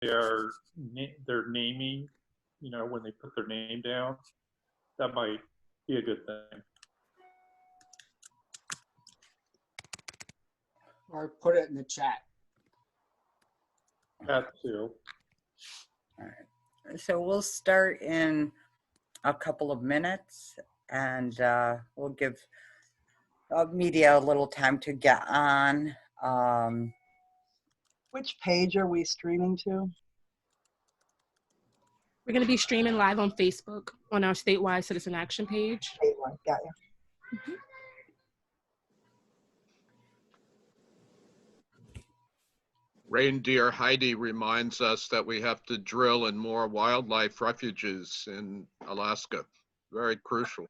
they're naming, when they put their name down, that might be a good thing. Or put it in the chat. That too. All right. So we'll start in a couple of minutes, and we'll give media a little time to get on. Which page are we streaming to? We're going to be streaming live on Facebook on our statewide citizen action page. Statewide, got you. Mhm. Reindeer Heidi reminds us that we have to drill in more wildlife refuges in Alaska. Very crucial.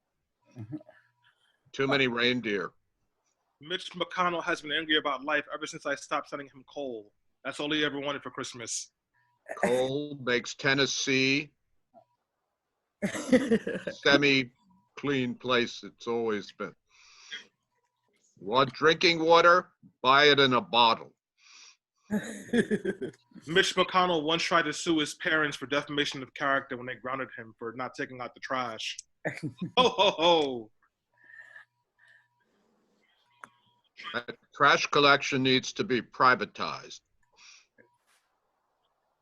Too many reindeer. Mitch McConnell has been angry about life ever since I stopped sending him coal. That's all he ever wanted for Christmas. Coal makes Tennessee semi-clean place it's always been. Want drinking water? Buy it in a bottle. Mitch McConnell once tried to sue his parents for defamation of character when they grounded him for not taking out the trash. Ho, ho, ho. Trash collection needs to be privatized.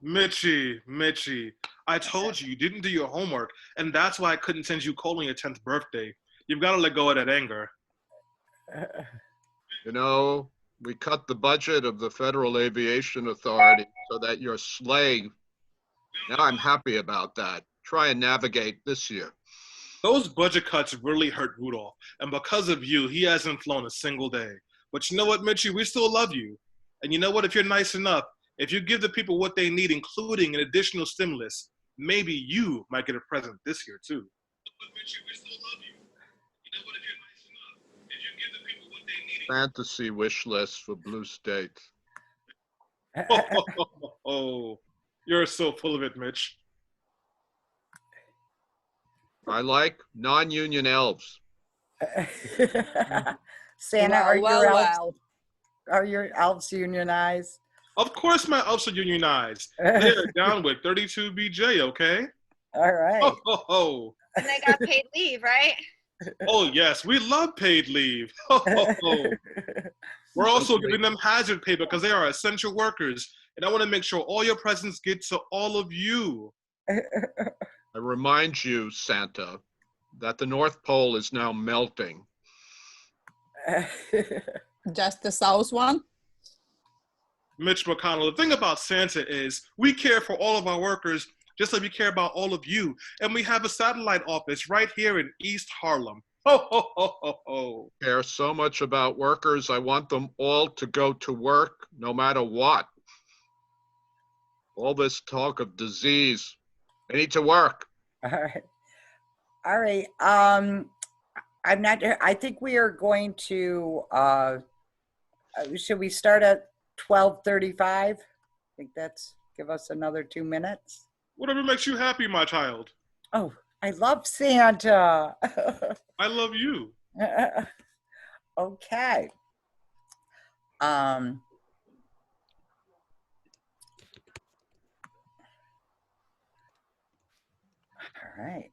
Mitchie, I told you didn't do your homework, and that's why I couldn't send you coal on your 10th birthday. You've got to let go of that anger. You know, we cut the budget of the Federal Aviation Authority so that your slave, now I'm happy about that. Try and navigate this year. Those budget cuts really hurt Rudolph, and because of you, he hasn't flown a single day. But you know what, Mitchie, we still love you. And you know what, if you're nice enough, if you give the people what they need, including an additional stimulus, maybe you might get a present this year too. But Mitchie, we still love you. You know what, if you're nice enough, if you give the people what they need. Fantasy wish list for blue states. Oh, you're so full of it, Mitch. I like non-union elves. Santa, Well. are your elves unionized? Of course my elves are unionized. They're down with 32 BJ, okay? All right. Ho, ho, ho. And they got paid leave, right? Oh, yes, we love paid leave. Ho, ho, ho. We're also giving them hazard pay because they are essential workers. And I want to make sure all your presents get to all of you. I remind you, Santa, that the North Pole is now melting. Just the South one? Mitch McConnell, the thing about Santa is we care for all of our workers just like we care about all of you. And we have a satellite office right here in East Harlem. Ho, ho, ho, ho, ho. I care so much about workers. I want them all to go to work no matter what. All this talk of disease, they need to work. All right. All right. I'm not, I think we are going to, should we start at 12:35? I think that's, give us another 2 minutes. Whatever makes you happy, my child. Oh, I love Santa. I love you. Okay. All right.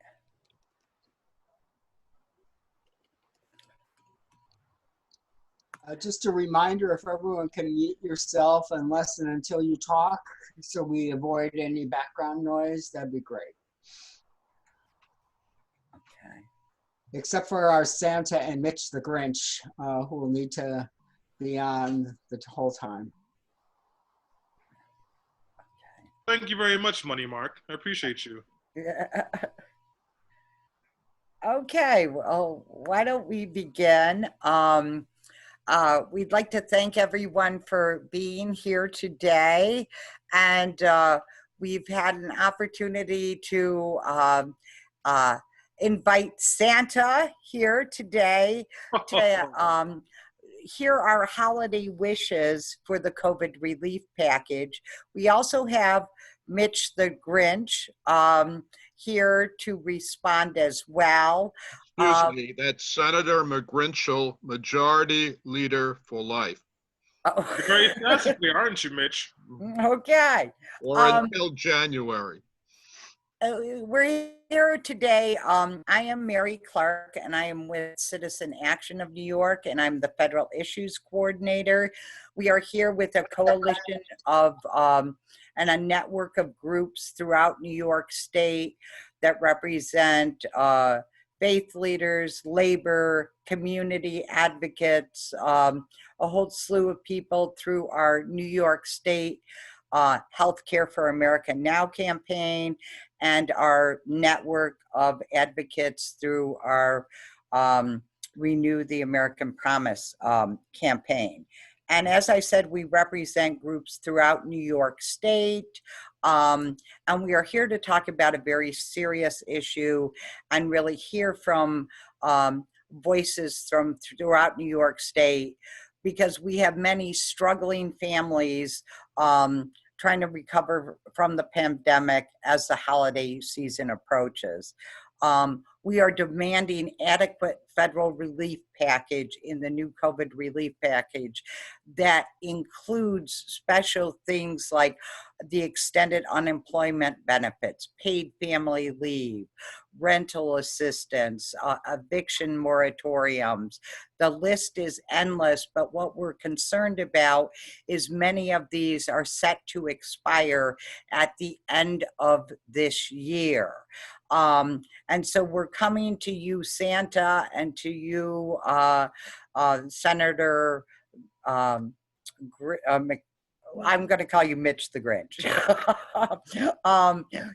Just a reminder, if everyone can mute yourself and listen until you talk, so we avoid any background noise, that'd be great. Okay. Except for our Santa and Mitch-the-Grinch, who will need to be on the whole time. Thank you very much, Money Mark. I appreciate you. Okay, well, why don't we begin? We'd like to thank everyone for being here today. And we've had an opportunity to invite Santa here today to hear our holiday wishes for the COVID relief package. We also have Mitch-the-Grinch here to respond as well. Excuse me, that's Senator McGrinchell, Majority Leader for Life. Oh. You're very classically, aren't you, Mitch? Okay. Or until January. We're here today. I am Mary Clark, and I am with Citizen Action of New York, and I'm the Federal Issues Coordinator. We are here with a coalition of and a network of groups throughout New York State that represent faith leaders, labor, community advocates, a whole slew of people through our New York State Healthcare for America Now campaign, and our network of advocates through our Renew the American Promise campaign. And as I said, we represent groups throughout New York State. And we are here to talk about a very serious issue and really hear from voices from throughout New York State, because we have many struggling families trying to recover from the pandemic as the holiday season approaches. We are demanding adequate federal relief package in the new COVID relief package that includes special things like the extended unemployment benefits, paid family leave, rental assistance, eviction moratoriums. The list is endless, but what we're concerned about is many of these are set to expire at the end of this year. And so we're coming to you, Santa, and to you, Senator I'm going to call you Mitch-the-Grinch,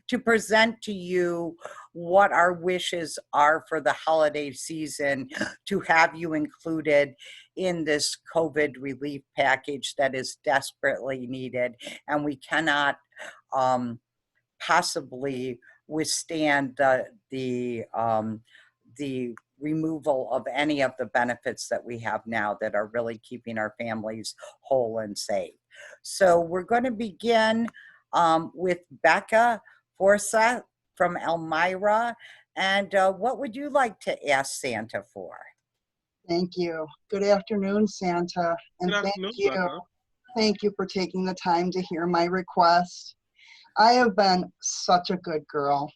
to present to you what our wishes are for the holiday season, to have you included in this COVID relief package that is desperately needed. And we cannot possibly withstand the removal of any of the benefits that we have now that are really keeping our families whole and safe. So we're going to begin with Becca Forsyth from Elmira. And what would you like to ask Santa for? Thank you. Good afternoon, Santa. And Good thank afternoon, you. Becca. Thank you for taking the time to hear my request. I have been such a good girl.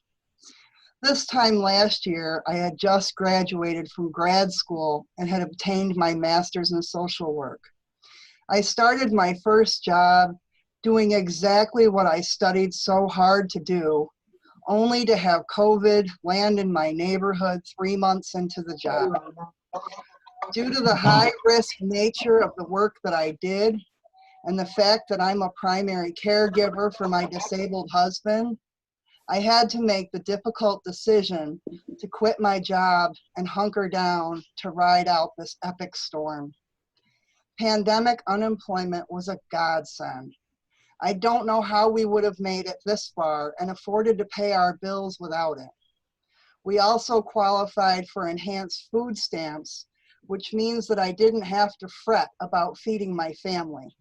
This time last year, I had just graduated from grad school and had obtained my master's in social work. I started my first job doing exactly what I studied so hard to do, only to have COVID land in my neighborhood 3 months into the job. Due to the high-risk nature of the work that I did, and the fact that I'm a primary caregiver for my disabled husband, I had to make the difficult decision to quit my job and hunker down to ride out this epic storm. Pandemic unemployment was a godsend. I don't know how we would have made it this far and afforded to pay our bills without it. We also qualified for enhanced food stamps, which means that I didn't have to fret about feeding my family.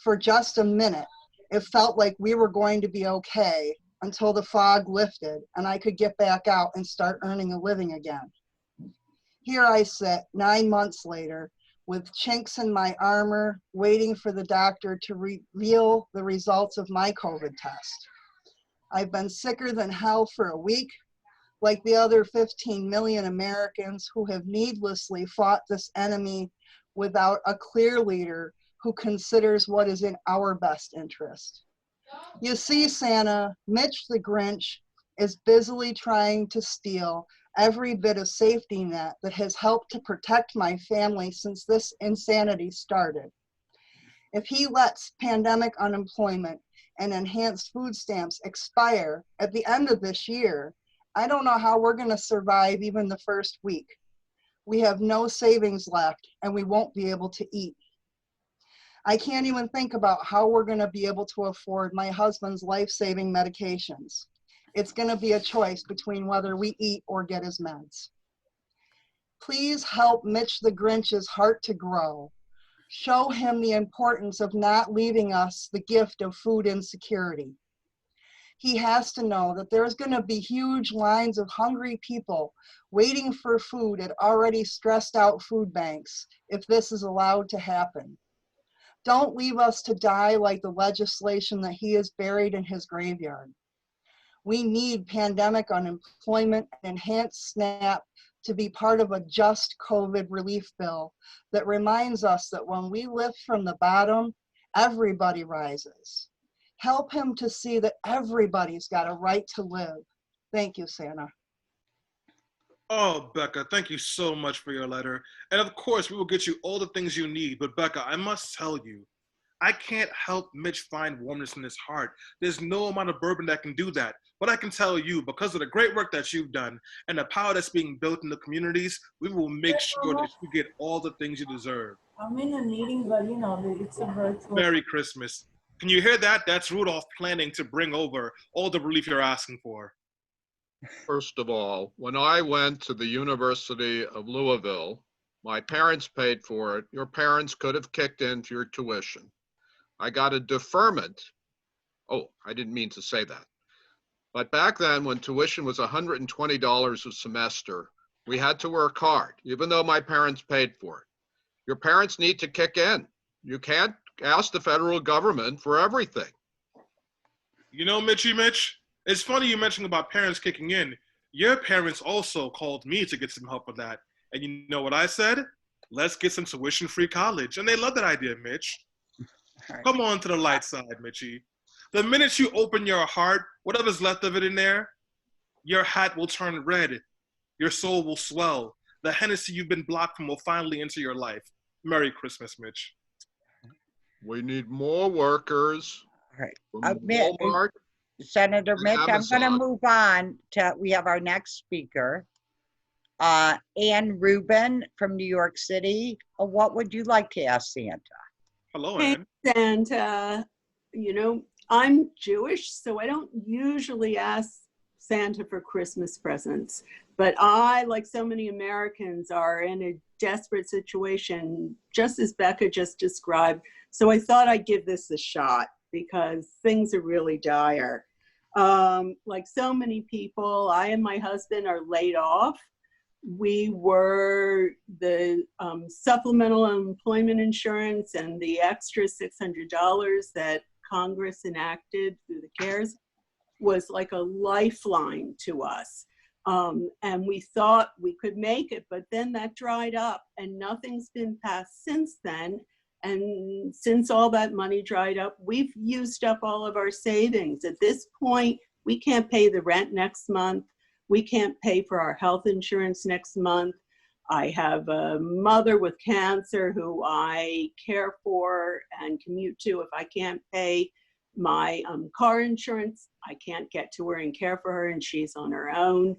For just a minute, it felt like we were going to be okay until the fog lifted and I could get back out and start earning a living again. Here I sit 9 months later with chinks in my armor, waiting for the doctor to reveal the results of my COVID test. I've been sicker than hell for a week, like the other 15 million Americans who have needlessly fought this enemy without a clear leader who considers what is in our best interest. You see, Santa, Mitch-the-Grinch is busily trying to steal every bit of safety net that has helped to protect my family since this insanity started. If he lets pandemic unemployment and enhanced food stamps expire at the end of this year, I don't know how we're going to survive even the first week. We have no savings left and we won't be able to eat. I can't even think about how we're going to be able to afford my husband's life-saving medications. It's going to be a choice between whether we eat or get his meds. Please help Mitch-the-Grinch's heart to grow. Show him the importance of not leaving us the gift of food insecurity. He has to know that there's going to be huge lines of hungry people waiting for food at already stressed out food banks if this is allowed to happen. Don't leave us to die like the legislation that he has buried in his graveyard. We need pandemic unemployment and enhanced SNAP to be part of a just COVID relief bill that reminds us that when we lift from the bottom, everybody rises. Help him to see that everybody's got a right to live. Thank you, Santa. Oh, Becca, thank you so much for your letter. And of course, we will get you all the things you need. But Becca, I must tell you, I can't help Mitch find warmness in his heart. There's no amount of bourbon that can do that. But I can tell you, because of the great work that you've done and the power that's being built in the communities, we will make sure that you get all the things you deserve. I'm in a meeting, but it's a virtual. Merry Christmas. Can you hear that? That's Rudolph planning to bring over all the relief you're asking for. First of all, when I went to the University of Louisville, my parents paid for it. Your parents could have kicked in for your tuition. I got a deferment. Oh, I didn't mean to say that. But back then, when tuition was $120 a semester, we had to work hard, even though my parents paid for it. Your parents need to kick in. You can't ask the federal government for everything. You know, Mitch, it's funny you mentioned about parents kicking in. Your parents also called me to get some help with that. And you know what I said? Let's get some tuition-free college. And they love that idea, Mitch. Right. Come on to the light side, Mitchie. The minute you open your heart, whatever's left of it in there, your hat will turn red. Your soul will swell. The Hennessy you've been blocked from will finally enter your life. Merry Christmas, Mitch. We need more workers. All right. From Walmart. Senator Mitch, I'm going to Amazon. move on to, we have our next speaker, Ann Rubin from New York City. What would you like to ask Santa? Hello, Hey, Ann. Santa, I'm Jewish, so I don't usually ask Santa for Christmas presents. But I, like so many Americans, are in a desperate situation, just as Becca just described. So I thought I'd give this a shot because things are really dire. Like so many people, I and my husband are laid off. We were the supplemental unemployment insurance and the extra $600 that Congress enacted through the CARES was like a lifeline to us. And we thought we could make it, but then that dried up and nothing's been passed since then. And since all that money dried up, we've used up all of our savings. At this point, we can't pay the rent next month. We can't pay for our health insurance next month. I have a mother with cancer who I care for and commute to. If I can't pay my car insurance, I can't get to her and care for her, and she's on her own.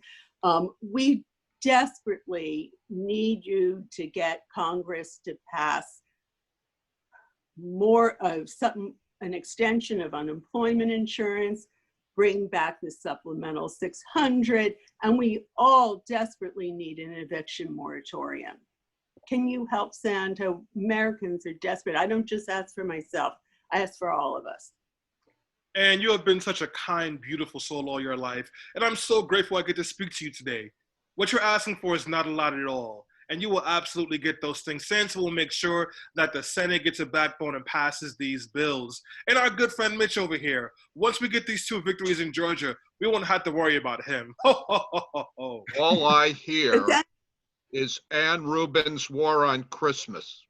We desperately need you to get Congress to pass more of an extension of unemployment insurance, bring back the supplemental $600, and we all desperately need an eviction moratorium. Can you help, Santa? Americans are desperate. I don't just ask for myself, I ask for all of us. And you have been such a kind, beautiful soul all your life, and I'm so grateful I get to speak to you today. What you're asking for is not a lot at all, and you will absolutely get those things. Santa will make sure that the Senate gets a backbone and passes these bills. And our good friend Mitch over here, once we get these 2 victories in Georgia, we won't have to worry about him. All I hear is Ann Rubin's War on Christmas.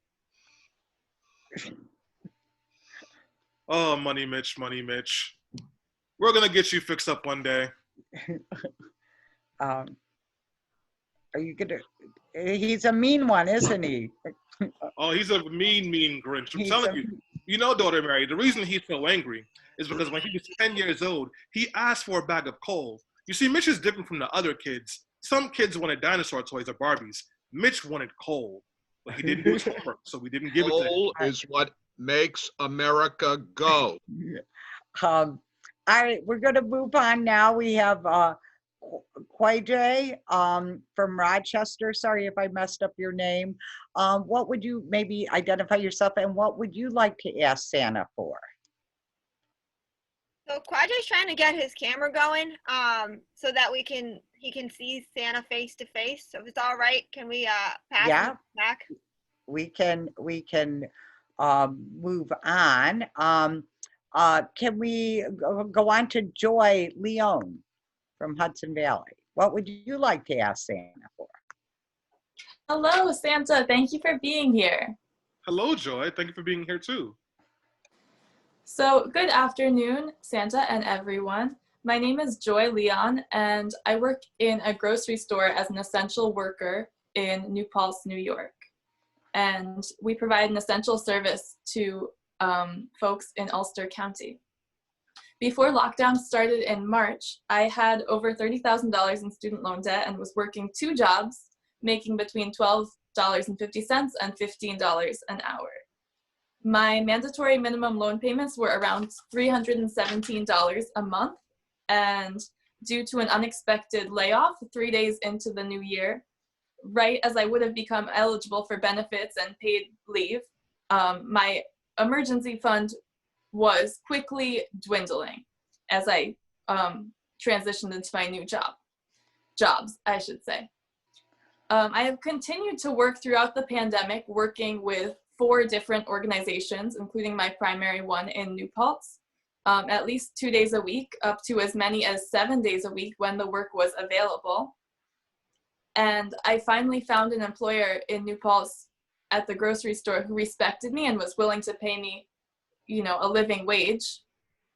Oh, money, Mitch, money, Mitch. We're going to get you fixed up one day. Are you going to, he's a mean one, isn't he? Oh, he's a mean Grinch. I'm telling you. You know, daughter Mary, the reason he's so angry is because when he was 10 years old, he asked for a bag of coal. You see, Mitch is different from the other kids. Some kids wanted dinosaur toys or Barbies. Mitch wanted coal, but he didn't do his homework, so we didn't give it to him. Coal is what makes America go. All right, we're going to move on now. We have Kwaj from Rochester. Sorry if I messed up your name. What would you maybe identify yourself and what would you like to ask Santa for? So Quadra's trying to get his camera going so that he can see Santa face to face. So if it's all right, can we pass him back? We can move on, can we go on to Joy Leone from Hudson Valley? What would you like to ask Santa for? Hello, Santa. Thank you for being here. Hello, Joy. Thank you for being here too. So, good afternoon, Santa and everyone. My name is Joy Leon, and I work in a grocery store as an essential worker in New Paltz, New York. And we provide an essential service to folks in Ulster County. Before lockdown started in March, I had over $30,000 in student loan debt and was working 2 jobs, making between $12.50 and $15 an hour. My mandatory minimum loan payments were around $317 a month, and due to an unexpected layoff 3 days into the new year, right as I would have become eligible for benefits and paid leave, my emergency fund was quickly dwindling as I transitioned into my new jobs, I should say. I have continued to work throughout the pandemic, working with 4 different organizations, including my primary one in New Paltz, at least 2 days a week, up to as many as 7 days a week when the work was available. And I finally found an employer in New Paltz at the grocery store who respected me and was willing to pay me, a living wage.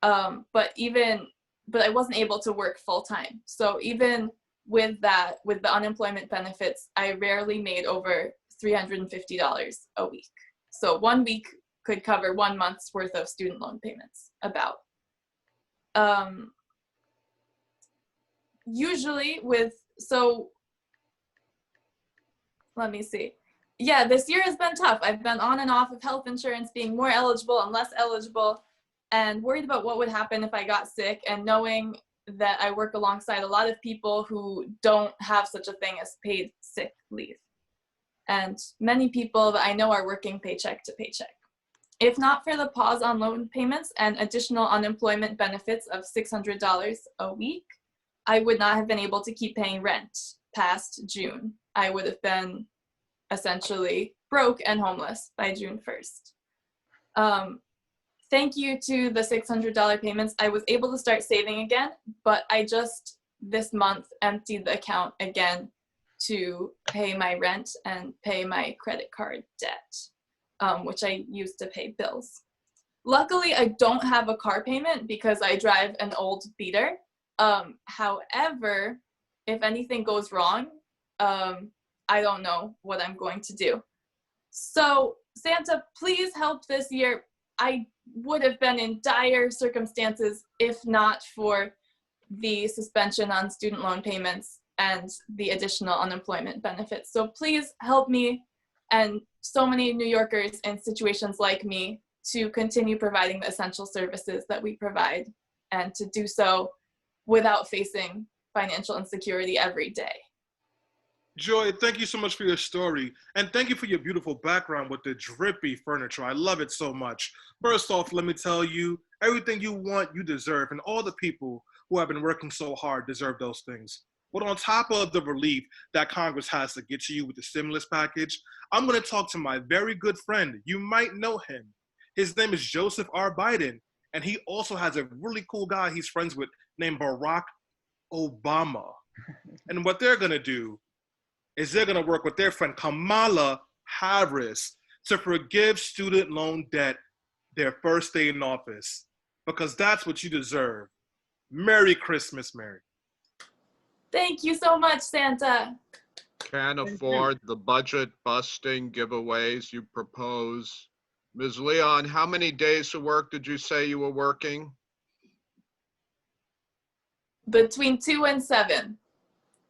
But I wasn't able to work full time. So even with that, with the unemployment benefits, I rarely made over $350 a week. So 1 week could cover 1 month's worth of student loan payments, about. Usually let me see. Yeah, this year has been tough. I've been on and off of health insurance, being more eligible and less eligible, and worried about what would happen if I got sick, and knowing that I work alongside a lot of people who don't have such a thing as paid sick leave. And many people that I know are working paycheck to paycheck. If not for the pause on loan payments and additional unemployment benefits of $600 a week, I would not have been able to keep paying rent past June. I would have been essentially broke and homeless by June 1st. Thank you to the $600 payments, I was able to start saving again, but I just this month emptied the account again to pay my rent and pay my credit card debt, which I use to pay bills. Luckily, I don't have a car payment because I drive an old beater. However, if anything goes wrong, I don't know what I'm going to do. So Santa, please help this year. I would have been in dire circumstances if not for the suspension on student loan payments and the additional unemployment benefits. So please help me and so many New Yorkers in situations like me to continue providing the essential services that we provide, and to do so without facing financial insecurity every day. Joy, thank you so much for your story. And thank you for your beautiful background with the drippy furniture. I love it so much. First off, let me tell you, everything you want, you deserve. And all the people who have been working so hard deserve those things. But on top of the relief that Congress has to get to you with the stimulus package, I'm going to talk to my very good friend. You might know him. His name is Joseph R. Biden. And he also has a really cool guy he's friends with named Barack Obama. And what they're going to do is they're going to work with their friend Kamala Harris to forgive student loan debt their first day in office, because that's what you deserve. Merry Christmas, Mary. Thank you so much, Santa. Can't afford the budget busting giveaways you propose. Ms. Leon, how many days of work did you say you were working? Between 2 and 7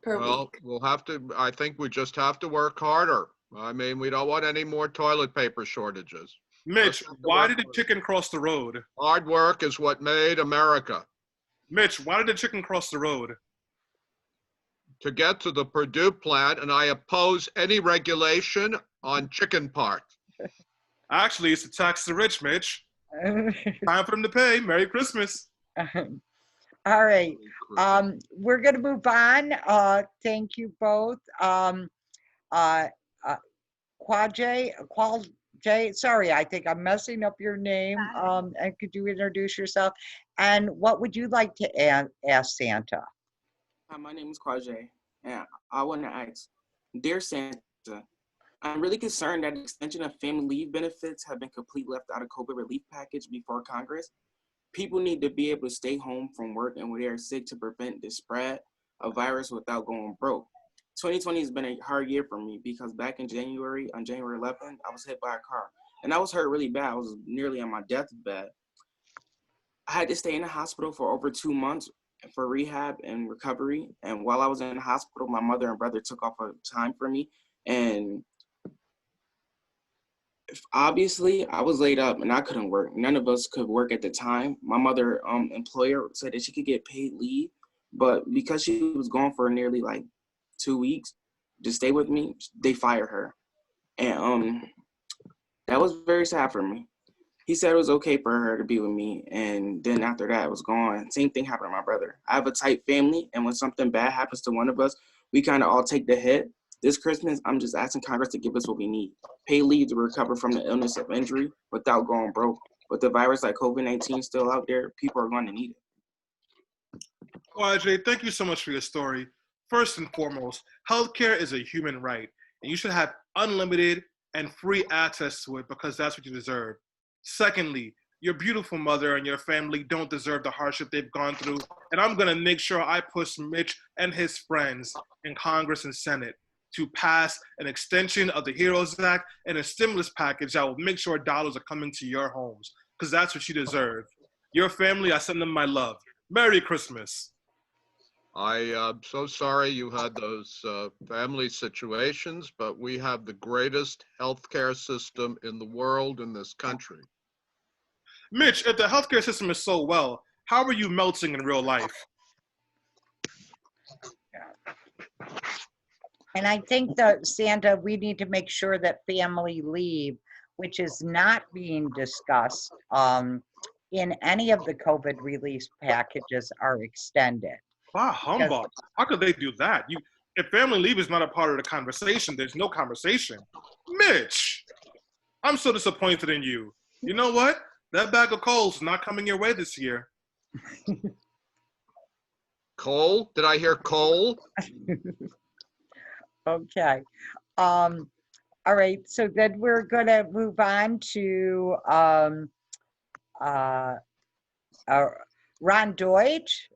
per week. We'll have to, I think we just have to work harder. I mean, we don't want any more toilet paper shortages. Mitch, why did the chicken cross the road? Hard work is what made America. Mitch, why did the chicken cross the road? To get to the Purdue plant, and I oppose any regulation on chicken parts. Actually, it's to tax the rich, Mitch. Time for them to pay. Merry Christmas. All right. We're going to move on. Thank you both. Qualje Jay, sorry, I think I'm messing up your name. And could you introduce yourself? And what would you like to ask Santa? Hi, my name is Quajay, and I want to ask, Dear Santa, I'm really concerned that the extension of family leave benefits have been completely left out of COVID relief package before Congress. People need to be able to stay home from work and when they are sick to prevent the spread of virus without going broke. 2020 has been a hard year for me because back in January, on January 11th, I was hit by a car and I was hurt really bad. I was nearly on my deathbed. I had to stay in the hospital for over 2 months for rehab and recovery. And while I was in the hospital, my mother and brother took off time for me. And obviously, I was laid up and I couldn't work. None of us could work at the time. My mother employer said that she could get paid leave, but because she was gone for nearly like 2 weeks to stay with me, they fired her. And that was very sad for me. He said it was okay for her to be with me, and then after that, it was gone. Same thing happened to my brother. I have a tight family, and when something bad happens to one of us, we kind of all take the hit. This Christmas, I'm just asking Congress to give us what we need. Pay leave to recover from the illness of injury without going broke. With the virus like COVID-19 still out there, people are going to need it. Well, Ajay, thank you so much for your story. First and foremost, healthcare is a human right, and you should have unlimited and free access to it because that's what you deserve. Secondly, your beautiful mother and your family don't deserve the hardship they've gone through, and I'm going to make sure I push Mitch and his friends in Congress and Senate to pass an extension of the HEROES Act and a stimulus package that will make sure dollars are coming to your homes, because that's what you deserve. Your family, I send them my love. Merry Christmas. I'm so sorry you had those family situations, but we have the greatest healthcare system in the world in this country. Mitch, if the healthcare system is so well, how are you melting in real life? And I think that, Santa, we need to make sure that family leave, which is not being discussed in any of the COVID relief packages, are extended. Wow, humbug. How could they do that? If family leave is not a part of the conversation, there's no conversation. Mitch, I'm so disappointed in you. You know what? That bag of coal's not coming your way this year. Coal? Did I hear coal? Okay. All right. So then we're going to move on to Ron Deutsch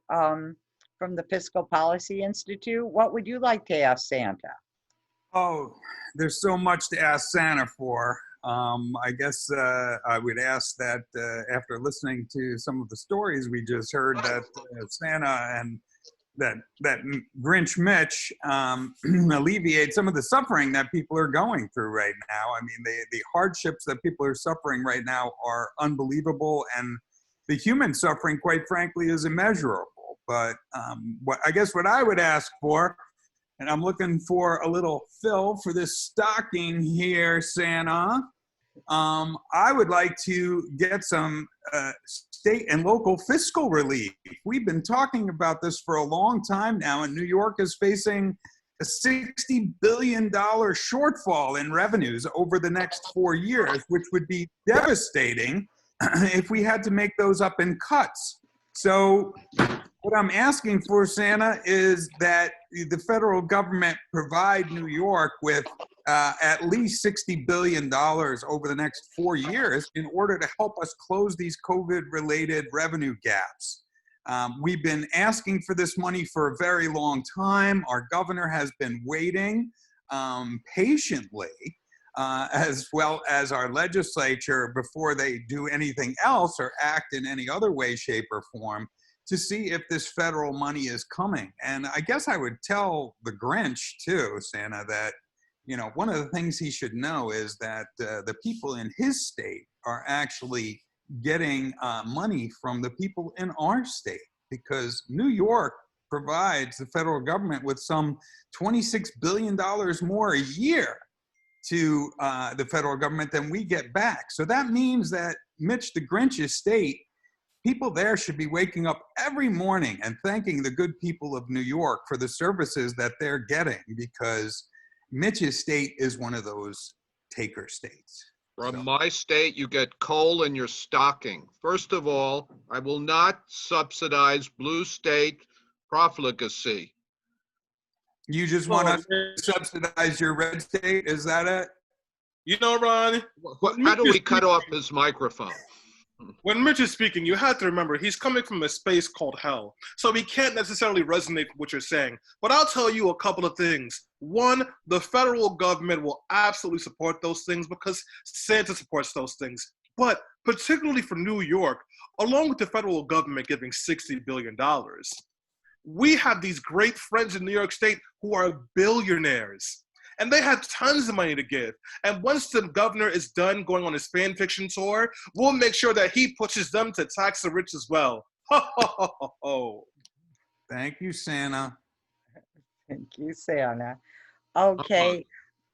from the Fiscal Policy Institute. What would you like to ask Santa? Oh, there's so much to ask Santa for. I guess I would ask that after listening to some of the stories we just heard, that Santa and that Grinch Mitch alleviate some of the suffering that people are going through right now. I mean, the hardships that people are suffering right now are unbelievable, and the human suffering, quite frankly, is immeasurable. But I guess what I would ask for, and I'm looking for a little fill for this stocking here, Santa. I would like to get some state and local fiscal relief. We've been talking about this for a long time now, and New York is facing a $60 billion shortfall in revenues over the next 4 years, which would be devastating if we had to make those up in cuts. So what I'm asking for, Santa, is that the federal government provide New York with at least $60 billion over the next 4 years in order to help us close these COVID-related revenue gaps. We've been asking for this money for a very long time. Our governor has been waiting patiently, as well as our legislature, before they do anything else or act in any other way, shape, or form, to see if this federal money is coming. And I guess I would tell the Grinch too, Santa, that one of the things he should know is that the people in his state are actually getting money from the people in our state, because New York provides the federal government with some $26 billion more a year to the federal government than we get back. So that means that Mitch-the-Grinch's state, people there should be waking up every morning and thanking the good people of New York for the services that they're getting, because Mitch's state is one of those taker states. From my state, you get coal in your stocking. First of all, I will not subsidize blue state profligacy. You just want us to subsidize your red state? Is that it? You know, Ron, How do we cut off his microphone? when Mitch is speaking, you have to remember he's coming from a space called hell. So he can't necessarily resonate with what you're saying. But I'll tell you a couple of things. One, the federal government will absolutely support those things because Santa supports those things. But particularly for New York, along with the federal government giving $60 billion, we have these great friends in New York State who are billionaires. And they have tons of money to give. And once the governor is done going on his fan fiction tour, we'll make sure that he pushes them to tax the rich as well. Ho, ho, ho, ho, ho. Thank you, Santa. Thank you, Santa. Okay.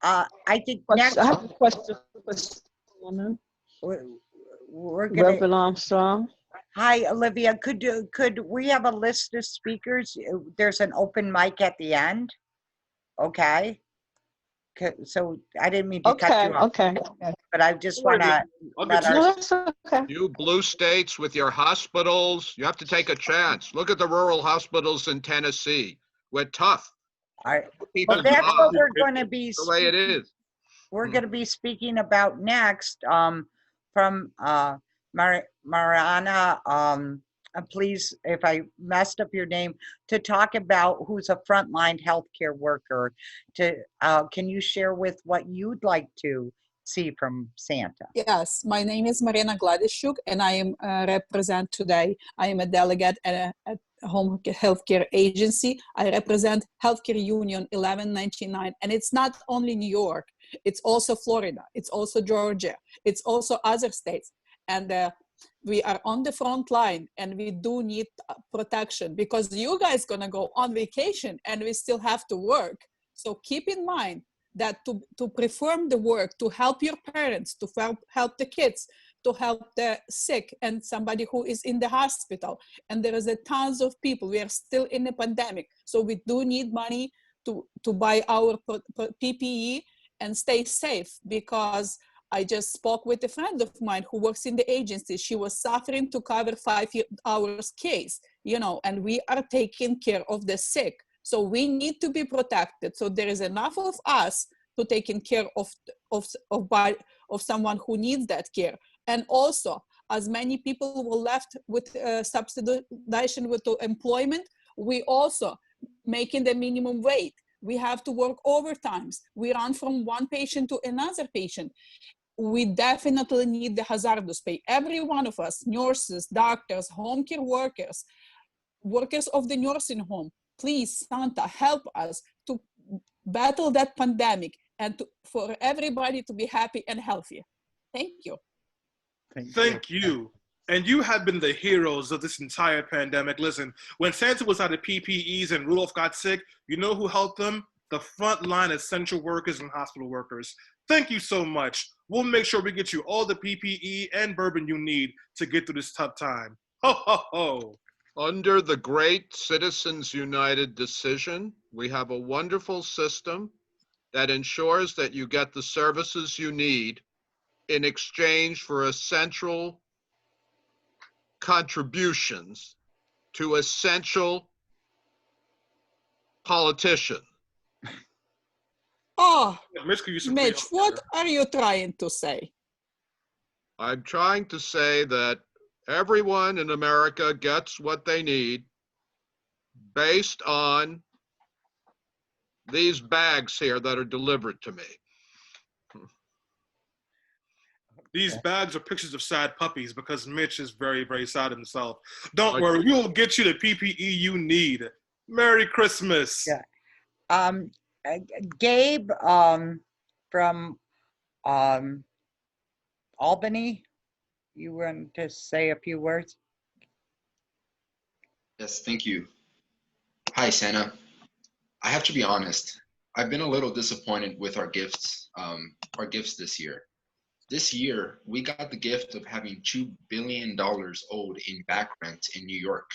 I think next I have a question for Santa. we're gonna. Reverend Armstrong. Hi, Olivia. Could we have a list of speakers? There's an open mic at the end. Okay. So I didn't mean to cut you off. Okay. But I just want to let our. You blue states with your hospitals, you have to take a chance. Look at the rural hospitals in Tennessee. We're tough. All right. People Well, that's die. what we're going to be. The way it is. We're going to be speaking about next from Mariana. Please, if I messed up your name, to talk about who's a frontline healthcare worker. Can you share with what you'd like to see from Santa? Yes, my name is Marina Gladishuk, and I am represent today. I am a delegate at Home Healthcare Agency. I represent Healthcare Union 1199, and it's not only New York. It's also Florida. It's also Georgia. It's also other states, and we are on the front line, and we do need protection because you guys gonna go on vacation and we still have to work. So keep in mind that to perform the work, to help your parents, to help the kids, to help the sick and somebody who is in the hospital. And there is a tons of people. We are still in a pandemic. So we do need money to buy our PPE and stay safe, because I just spoke with a friend of mine who works in the agency. She was suffering to cover 5 hours case, and we are taking care of the sick. So we need to be protected. So there is enough of us to taking care of someone who needs that care. And also, as many people were left with subsidization with employment, we also making the minimum wage. We have to work overtimes. We run from one patient to another patient. We definitely need the hazardous pay. Every one of us, nurses, doctors, home care workers, workers of the nursing home, please, Santa, help us to battle that pandemic and for everybody to be happy and healthy. Thank you. Thank you. And you have been the heroes of this entire pandemic. Listen, when Santa was out of PPEs and Rudolph got sick, you know who helped them? The frontline essential workers and hospital workers. Thank you so much. We'll make sure we get you all the PPE and bourbon you need to get through this tough time. Ho, ho, ho. Under the great Citizens United decision, we have a wonderful system that ensures that you get the services you need in exchange for essential contributions to essential politicians. Oh, Mitch, what are you trying to say? I'm trying to say that everyone in America gets what they need based on these bags here that are delivered to me. These bags are pictures of sad puppies because Mitch is very, very sad himself. Don't worry, we will get you the PPE you need. Merry Christmas. Yeah. Gabe from Albany, you want to say a few words? Yes, thank you. Hi, Santa. I have to be honest. I've been a little disappointed with our gifts this year. This year, we got the gift of having $2 billion owed in back rent in New York.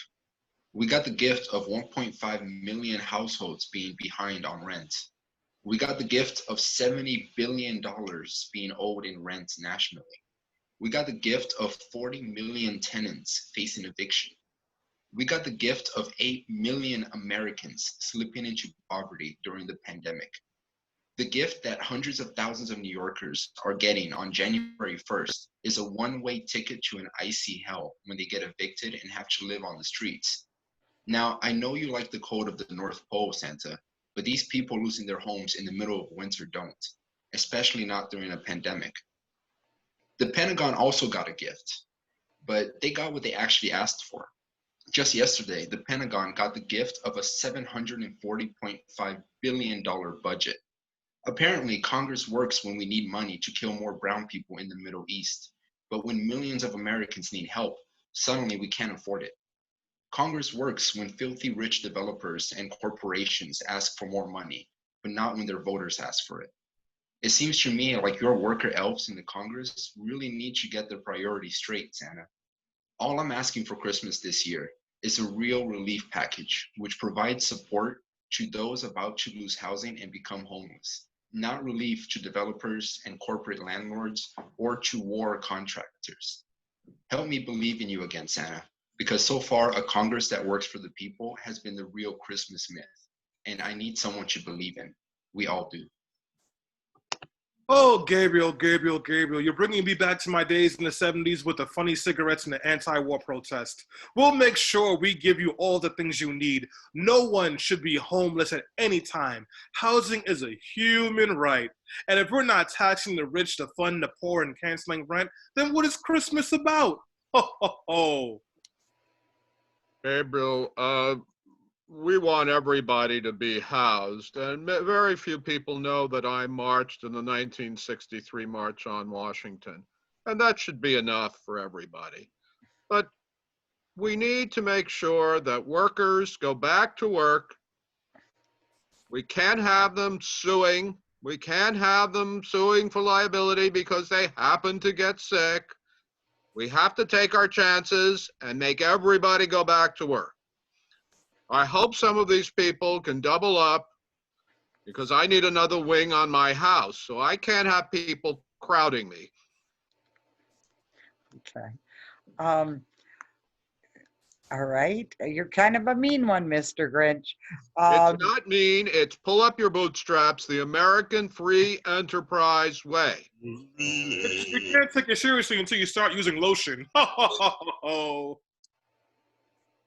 We got the gift of 1.5 million households being behind on rent. We got the gift of $70 billion being owed in rent nationally. We got the gift of 40 million tenants facing eviction. We got the gift of 8 million Americans slipping into poverty during the pandemic. The gift that hundreds of thousands of New Yorkers are getting on January 1st is a one-way ticket to an icy hell when they get evicted and have to live on the streets. Now, I know you like the cold of the North Pole, Santa, but these people losing their homes in the middle of winter don't, especially not during a pandemic. The Pentagon also got a gift, but they got what they actually asked for. Just yesterday, the Pentagon got the gift of a $740.5 billion budget. Apparently, Congress works when we need money to kill more brown people in the Middle East, but when millions of Americans need help, suddenly we can't afford it. Congress works when filthy rich developers and corporations ask for more money, but not when their voters ask for it. It seems to me like your worker elves in the Congress really need to get their priorities straight, Santa. All I'm asking for Christmas this year is a real relief package which provides support to those about to lose housing and become homeless, not relief to developers and corporate landlords or to war contractors. Help me believe in you again, Santa, because so far a Congress that works for the people has been the real Christmas myth, and I need someone to believe in. We all do. Oh, Gabriel, you're bringing me back to my days in the 70s with the funny cigarettes and the anti-war protest. We'll make sure we give you all the things you need. No one should be homeless at any time. Housing is a human right. And if we're not taxing the rich to fund the poor and canceling rent, then what is Christmas about? Ho, ho, ho. Gabriel, we want everybody to be housed, and very few people know that I marched in the 1963 March on Washington, and that should be enough for everybody. But we need to make sure that workers go back to work. We can't have them suing. We can't have them suing for liability because they happen to get sick. We have to take our chances and make everybody go back to work. I hope some of these people can double up because I need another wing on my house, so I can't have people crowding me. Okay. All right. You're kind of a mean one, Mr. Grinch. It's not mean. It's pull up your bootstraps, the American free enterprise way. You can't take it seriously until you start using lotion.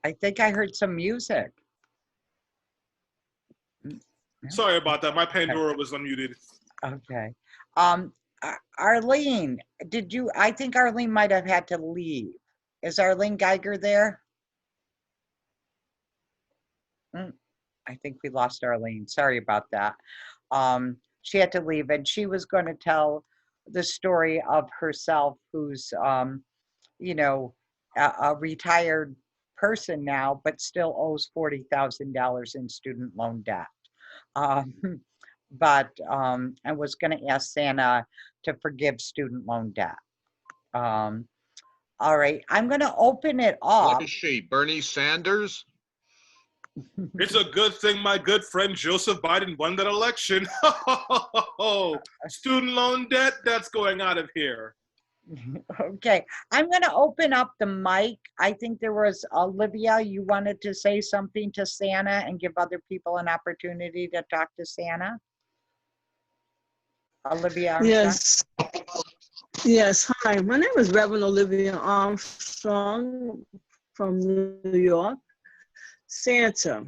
I think I heard some music. Sorry about that. My Pandora was unmuted. Okay. Arlene, I think Arlene might have had to leave. Is Arlene Geiger there? I think we lost Arlene. Sorry about that. She had to leave, and she was going to tell the story of herself who's, you know, a retired person now, but still owes $40,000 in student loan debt. And was going to ask Santa to forgive student loan debt. All right, I'm going to open it up. What is she, Bernie Sanders? It's a good thing my good friend Joseph Biden won that election. Student loan debt, that's going out of here. Okay, I'm going to open up the mic. I think there was Olivia, you wanted to say something to Santa and give other people an opportunity to talk to Santa. Olivia Armstrong? Yes. Yes, hi. My name is Reverend Olivia Armstrong from New York. Santa,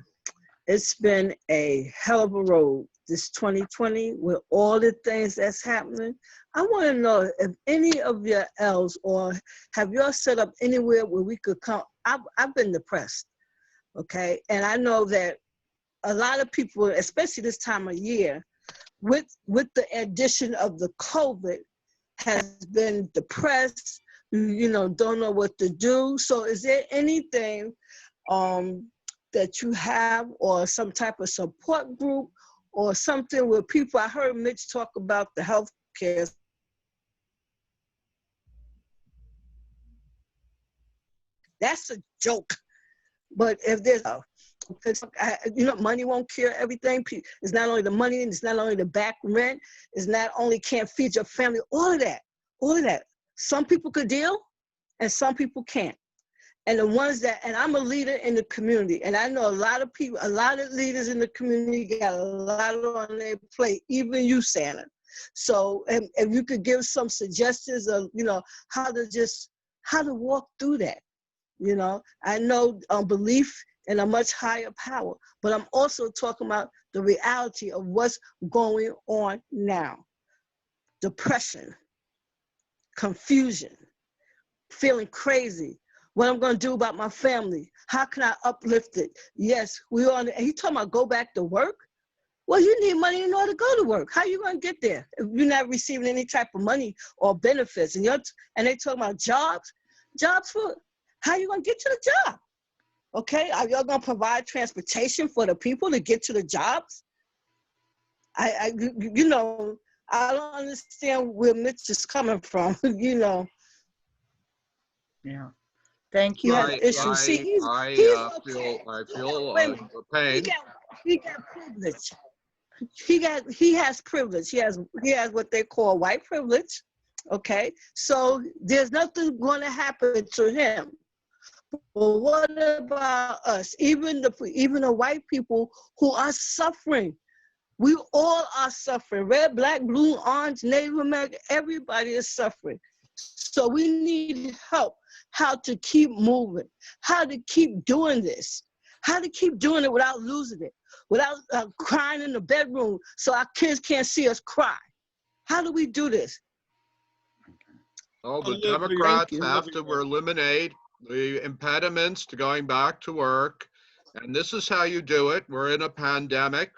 it's been a hell of a road, this 2020, with all the things that's happening. I want to know if any of your elves, or have y'all set up anywhere where we could come. I've been depressed, okay? And I know that a lot of people, especially this time of year, with the addition of the COVID, has been depressed, you know, don't know what to do. So is there anything that you have, or some type of support group or something where people, I heard Mitch talk about the healthcare. That's a joke. But if there's Because money won't cure everything. It's not only the money, it's not only the back rent, it's not only can't feed your family, all of that. Some people could deal and some people can't. And the ones that, and I'm a leader in the community, and I know a lot of people, a lot of leaders in the community got a lot on their plate, even you, Santa. So if you could give some suggestions of, how to walk through that. I know belief in a much higher power, but I'm also talking about the reality of what's going on now. Depression, confusion, feeling crazy. What I'm going to do about my family? How can I uplift it? Yes, and he talking about go back to work. Well, you need money in order to go to work. How are you going to get there if you're not receiving any type of money or benefits? And they talking about jobs for, how are you going to get to the job? Okay, are y'all going to provide transportation for the people to get to the jobs? I don't understand where Mitch is coming from, Yeah. Thank you. I feel the pain. He got privilege. He has privilege. He has what they call white privilege. Okay, so there's nothing going to happen to him. But what about us? Even the white people who are suffering. We all are suffering. Red, black, blue, orange, Native American, everybody is suffering. So we need help. How to keep moving, how to keep doing this, how to keep doing it without losing it, without crying in the bedroom so our kids can't see us cry. How do we do this? Oh, the Democrats have to eliminate the impediments to going back to work. And this is how you do it. We're in a pandemic.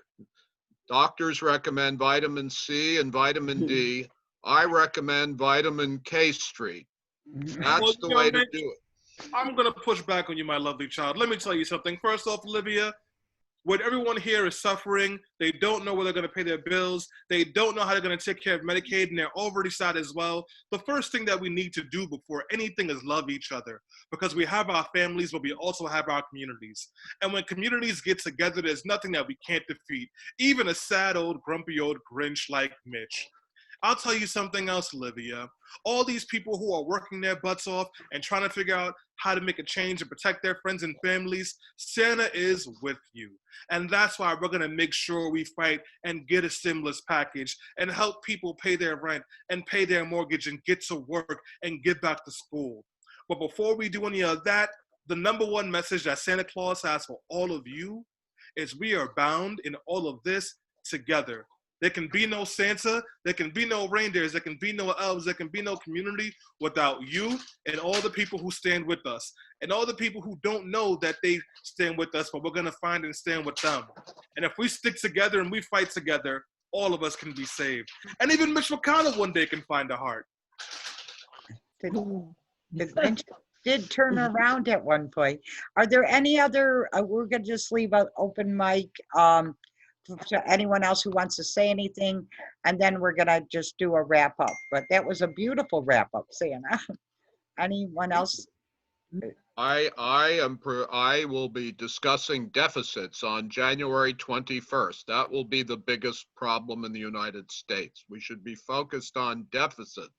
Doctors recommend vitamin C and vitamin D. I recommend vitamin K Street. That's the way to do it. I'm going to push back on you, my lovely child. Let me tell you something. First off, Olivia, when everyone here is suffering, they don't know where they're going to pay their bills, they don't know how they're going to take care of Medicaid, and they're already sad as well. The first thing that we need to do before anything is love each other, because we have our families, but we also have our communities. And when communities get together, there's nothing that we can't defeat, even a sad old, grumpy old Grinch like Mitch. I'll tell you something else, Olivia. All these people who are working their butts off and trying to figure out how to make a change and protect their friends and families, Santa is with you. And that's why we're going to make sure we fight and get a stimulus package and help people pay their rent and pay their mortgage and get to work and get back to school. But before we do any of that, the number one message that Santa Claus has for all of you is we are bound in all of this together. There can be no Santa, there can be no reindeers, there can be no elves, there can be no community without you and all the people who stand with us. And all the people who don't know that they stand with us, but we're gonna find and stand with them. And if we stick together and we fight together, all of us can be saved. And even Mitch McConnell one day can find a heart. The Grinch did turn around at one point. Are there any other, we're gonna just leave an open mic, to anyone else who wants to say anything, and then we're gonna just do a wrap up. But that was a beautiful wrap up, Santa. Anyone else? I will be discussing deficits on January 21st. That will be the biggest problem in the United States. We should be focused on deficit.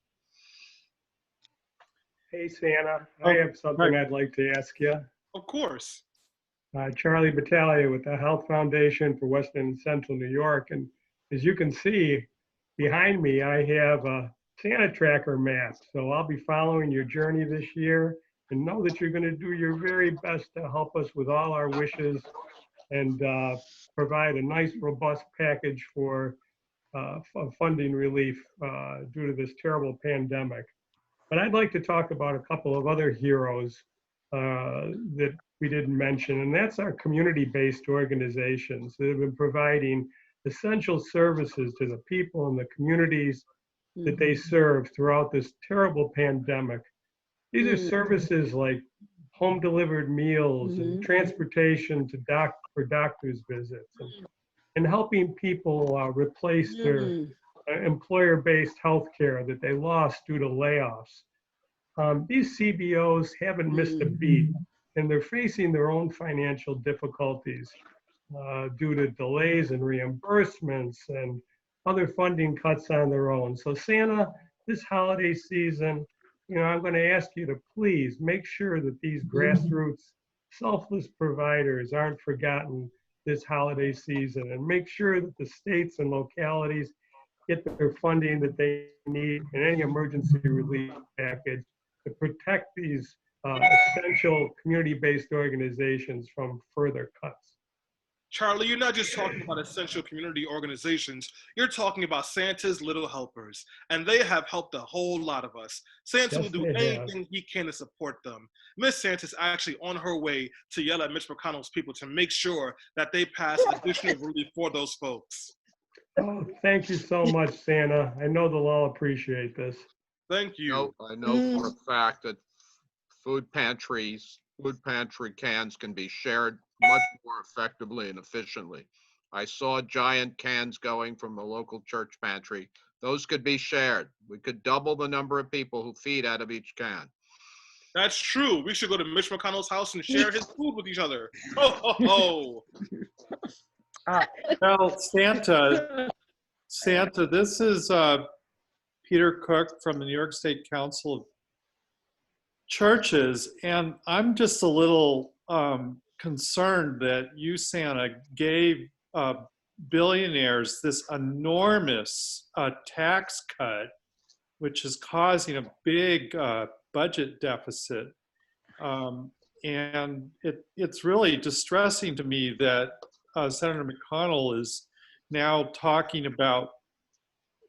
Hey, Santa, I have something I'd like to ask you. Of course. Charlie Battaglia with the Health Foundation for Western and Central New York. And as you can see behind me, I have a Santa tracker map. So I'll be following your journey this year, and know that you're going to do your very best to help us with all our wishes and provide a nice, robust package for funding relief due to this terrible pandemic. But I'd like to talk about a couple of other heroes that we didn't mention, and that's our community-based organizations that have been providing essential services to the people and the communities that they serve throughout this terrible pandemic. These are services like home-delivered meals and transportation to for doctor's visits, and helping people replace their employer-based health care that they lost due to layoffs. These CBOs haven't missed a beat and they're facing their own financial difficulties due to delays in reimbursements and other funding cuts on their own. So Santa, this holiday season, I'm going to ask you to please make sure that these grassroots selfless providers aren't forgotten this holiday season, and make sure that the states and localities get their funding that they need in any emergency relief package to protect these essential community-based organizations from further cuts. Charlie, you're not just talking about essential community organizations, you're talking about Santa's Little Helpers, and they have helped a whole lot of us. Santa will do anything he can to support them. Miss Santa's actually on her way to yell at Mitch McConnell's people to make sure that they pass additional relief for those folks. Oh, thank you so much, Santa. I know they'll all appreciate this. Thank you. I know for a fact that food pantry cans can be shared much more effectively and efficiently. I saw giant cans going from a local church pantry. Those could be shared. We could double the number of people who feed out of each can. That's true. We should go to Mitch McConnell's house and share his food with each other. Ho, ho, ho. Well, Santa, this is Peter Cook from the New York State Council of Churches, and I'm just a little concerned that you, Santa, gave billionaires this enormous tax cut, which is causing a big budget deficit. And it's really distressing to me that Senator McConnell is now talking about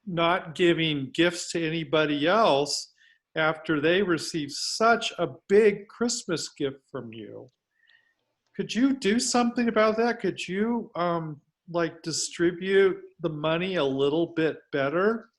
not giving gifts to anybody else after they received such a big Christmas gift from you. Could you do something about that? Could you distribute the money a little bit better?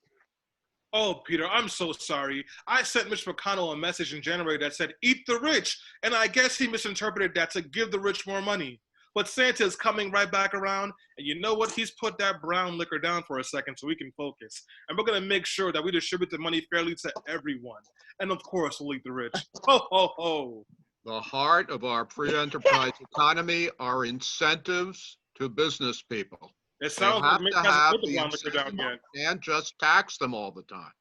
Oh, Peter, I'm so sorry. I sent Mitch McConnell a message in January that said, eat the rich. And I guess he misinterpreted that to give the rich more money. But Santa is coming right back around. And you know what? He's put that brown liquor down for a second so we can focus. And we're going to make sure that we distribute the money fairly to everyone. And of course, we'll eat the rich. Ho, ho, ho. The heart of our free enterprise economy are incentives to business people. It sounds like Mitch hasn't put the brown liquor down yet. And just tax them all the time.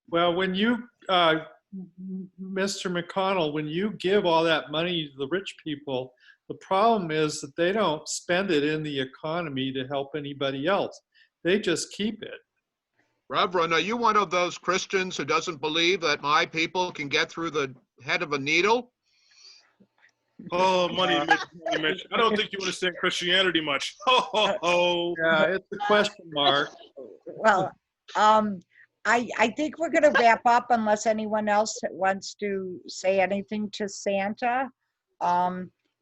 Well, when you, Mr. McConnell, when you give all that money to the rich people, the problem is that they don't spend it in the economy to help anybody else. They just keep it. Reverend, are you one of those Christians who doesn't believe that my people can get through the head of a needle? Oh, money, Mitch. I don't think you understand Christianity much. Ho, ho, ho. Yeah, it's a question mark. Well, I think we're going to wrap up unless anyone else wants to say anything to Santa.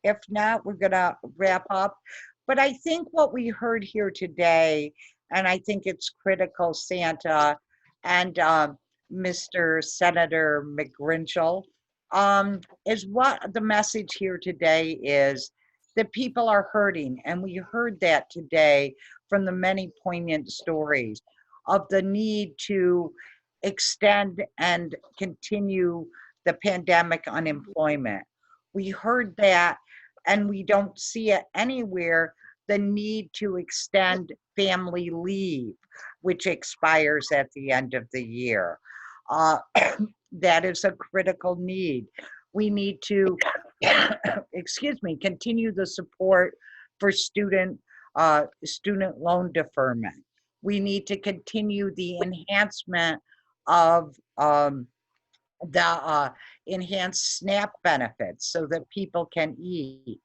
If not, we're going to wrap up. But I think what we heard here today, and I think it's critical, Santa and Mr. Senator McGrinch, is what the message here today is, that people are hurting. And we heard that today from the many poignant stories of the need to extend and continue the pandemic unemployment. We heard that, and we don't see it anywhere, the need to extend family leave, which expires at the end of the year. That is a critical need. We need to, continue the support for student loan deferment. We need to continue the enhancement of the enhanced SNAP benefits so that people can eat.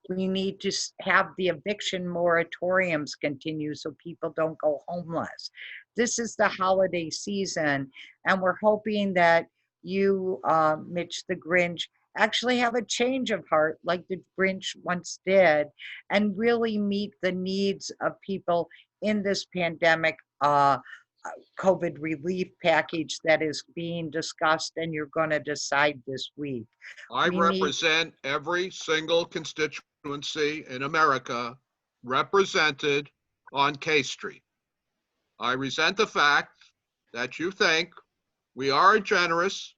We need to have the eviction moratoriums continue so people don't go homeless. This is the holiday season, and we're hoping that you, Mitch-the-Grinch, actually have a change of heart like the Grinch once did, and really meet the needs of people in this pandemic COVID relief package that is being discussed and you're going to decide this week. I represent every single constituency in America represented on K Street. I resent the fact that you think we are generous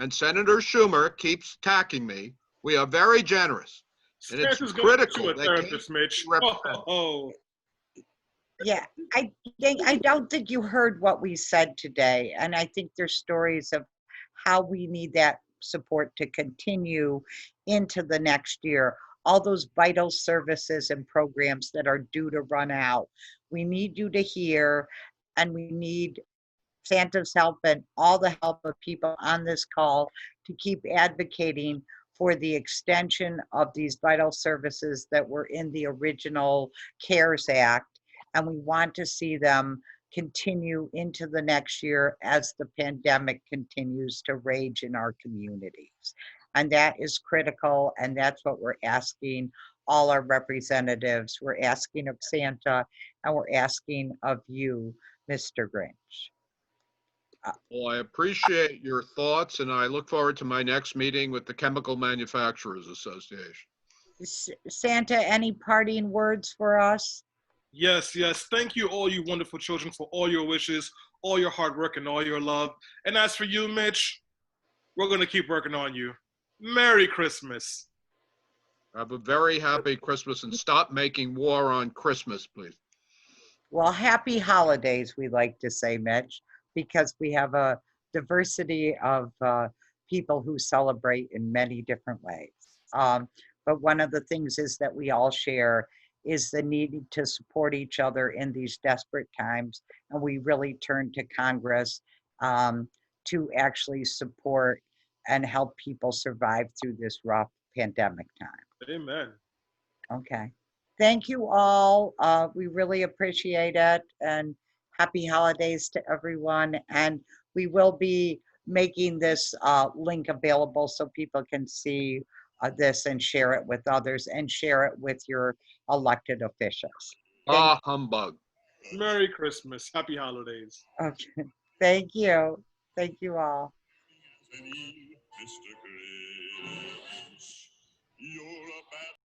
and Senator Schumer keeps attacking me, we are very generous. And it's Santa's going to critical a that therapist, Mitch. Oh. Yeah, I don't think you heard what we said today, and I think there's stories of how we need that support to continue into the next year. All those vital services and programs that are due to run out. We need you to hear, and we need Santa's help and all the help of people on this call to keep advocating for the extension of these vital services that were in the original CARES Act. And we want to see them continue into the next year as the pandemic continues to rage in our communities. And that is critical, and that's what we're asking all our representatives. We're asking of Santa, and we're asking of you, Mr. Grinch. Well, I appreciate your thoughts, and I look forward to my next meeting with the Chemical Manufacturers Association. Santa, any parting words for us? Yes, yes. Thank you, all you wonderful children, for all your wishes, all your hard work, and all your love. And as for you, Mitch, we're going to keep working on you. Merry Christmas. Have a very happy Christmas, and stop making war on Christmas, please. Well, happy holidays, we like to say, Mitch, because we have a diversity of people who celebrate in many different ways. But one of the things is that we all share is the need to support each other in these desperate times. And we really turn to Congress to actually support and help people survive through this rough pandemic time. Amen. Okay. Thank you all. We really appreciate it, and happy holidays to everyone. And we will be making this link available so people can see this and share it with others and share it with your elected officials. Humbug. Merry Christmas. Happy holidays. Okay. Thank you. Thank you all.